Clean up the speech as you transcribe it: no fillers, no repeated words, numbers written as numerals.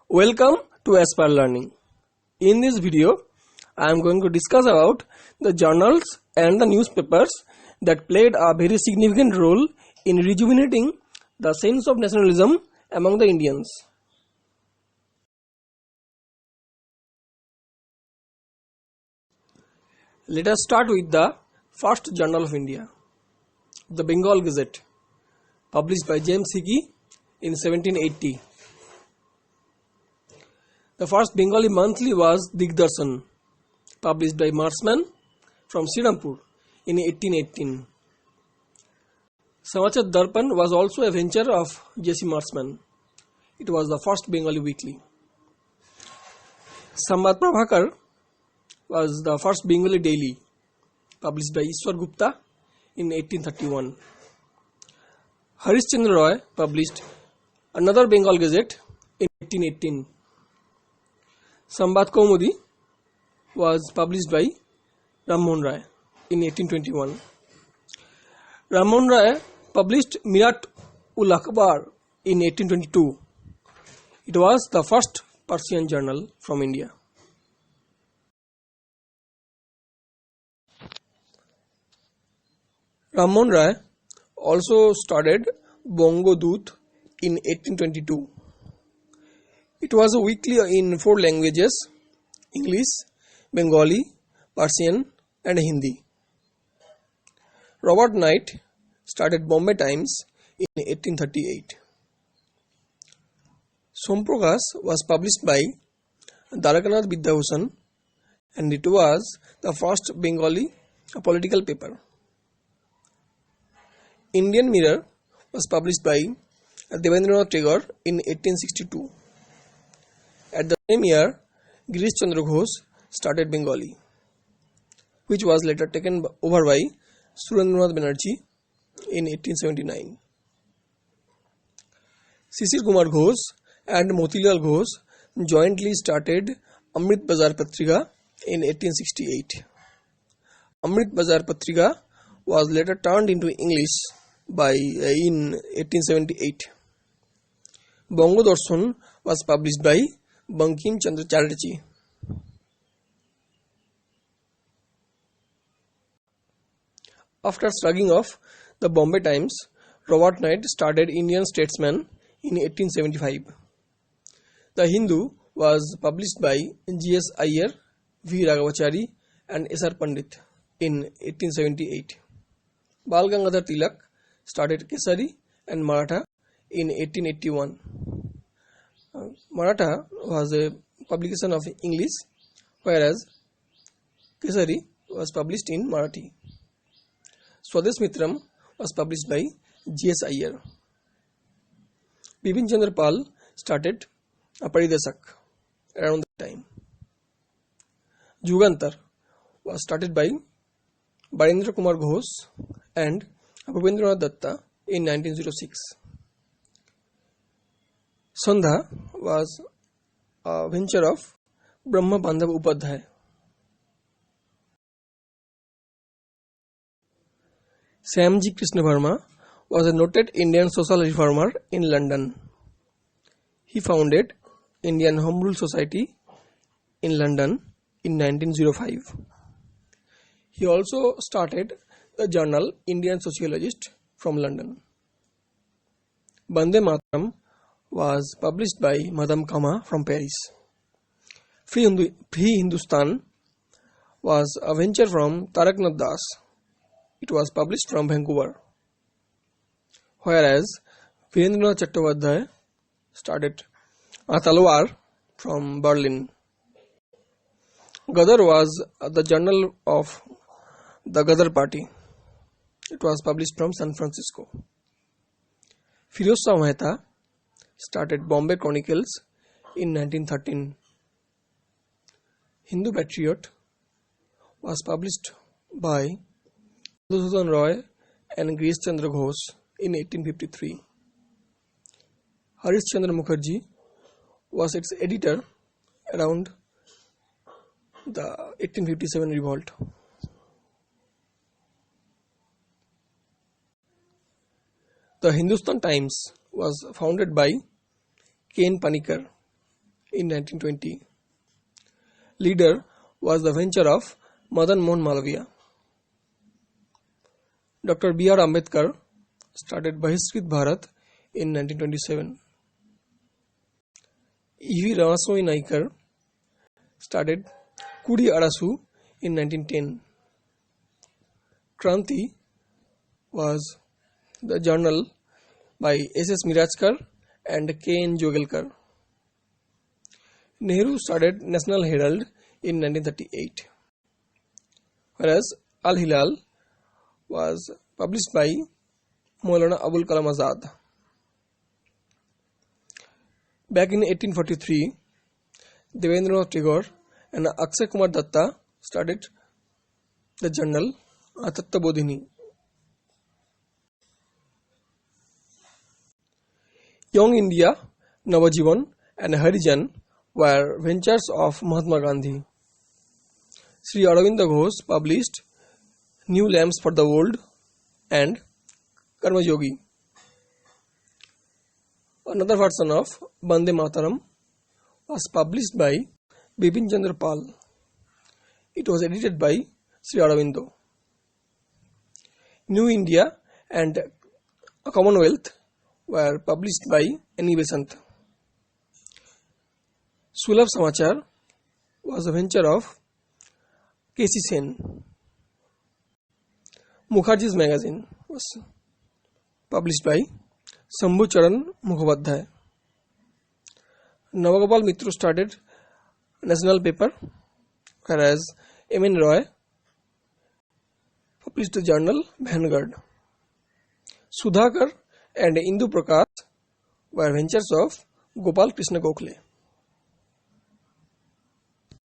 Welcome to Aspire Learning. In this video, I am going to discuss about the journals and the newspapers that played a very significant role in rejuvenating the sense of nationalism among the Indians. Let us start with the first journal of India, the Bengal Gazette, published by James Hickey in 1780. The first Bengali monthly was Digdarshan, published by Marsman from Srirampur in 1818. Samachar Darpan was also a venture of J.C. Marsman. It was the first Bengali weekly. Sambad Prabhakar was the first Bengali daily, published by Ishwar Gupta in 1831. Harishchandra Roy published another Bengal Gazette in 1818. Sambad Kaumudi was published by Ram Mohan Rai in 1821. Ram Mohan Rai published Mirat ul Akhbar in 1822. It was the first Persian journal from India. Ram Mohan Rai also started Bongo Doot in 1822. It was a weekly in 4 languages: English, Bengali, Persian and Hindi. Robert Knight started Bombay Times in 1838. Somprakash was published by Dwarakanath Vidyabhushan and it was the first Bengali political paper. Indian Mirror was published by Devendranath Tagore in 1862. At the same year, Girish Chandra Ghosh started Bengali, which was later taken over by Surendranath Banerjee in 1879. Shishir Kumar Ghosh and Motilal Ghosh jointly started Amrit Bazar Patrika in 1868. Amrit Bazar Patrika was later turned into English in 1878. Bongo Darshan was published by Bankim Chandra Chatterjee. After slugging off the Bombay Times, Robert Knight started Indian Statesman in 1875. The Hindu was published by G.S. Iyer, V. Raghavachari and S.R. Pandit in 1878. Bal Gangadhar Tilak started Kesari and Maratha in 1881. Maratha was a publication of English, whereas Kesari was published in Marathi. Swadesh Mitram was published by G.S. Iyer. Bipin Chandra Pal started Paridesak around that time. Jugantar was started by Barendra Kumar Ghosh and Bhupendranath Datta in 1906. Sandha was a venture of Brahma Bandhav Upadhyay. Samji Krishna Verma was a noted Indian social reformer in London. He founded Indian Home Rule Society in London in 1905. He also started the journal Indian Sociologist from London. Bande Mataram was published by Madame Kama from Paris. Free Hindustan was a venture from Taraknath Das. It was published from Vancouver. Whereas Virendranath Chattopadhyay started Talwar from Berlin. Gadar was the journal of the Gadar Party. It was published from San Francisco. Firoz Shah Mehta started Bombay Chronicles in 1913. Hindu Patriot was published by Madhusudan Roy and Girish Chandra Ghosh in 1853. Harish Chandra Mukherjee was its editor around the 1857 revolt. The Hindustan Times was founded by K.N. Panikkar in 1920. Leader was the venture of Madan Mohan Malviya. Dr. B.R. Ambedkar started Bahishkrit Bharat in 1927. E.V. Ramaswamy Naikar started Kudi Arasu in 1910. Kranti was the journal by S.S. Mirajkar and K.N. Jogelkar. Nehru started National Herald in 1938, whereas Al-Hilal was published by Maulana Abul Kalam Azad. Back in 1843, Devendranath Tagore and Akshay Kumar Datta started the journal Atatta Bodhini. Young India, Navajivan and Harijan were ventures of Mahatma Gandhi. Sri Aurobindo Ghosh published New Lamps for the World and Karma Yogi. Another version of Bande Mataram was published by Bipin Chandra Pal. It was edited by Sri Aurobindo. New India and Commonwealth were published by N.E. Besant. Sulabh Samachar was a venture of K.C. Sen. Mukherjee's magazine was published by Shambhu Charan Mukhopadhyay. Navagopal Mitra started National Paper, whereas M.N. Roy published the journal Vanguard. Sudhakar and Indu Prakash were ventures of Gopal Krishna Gokhale.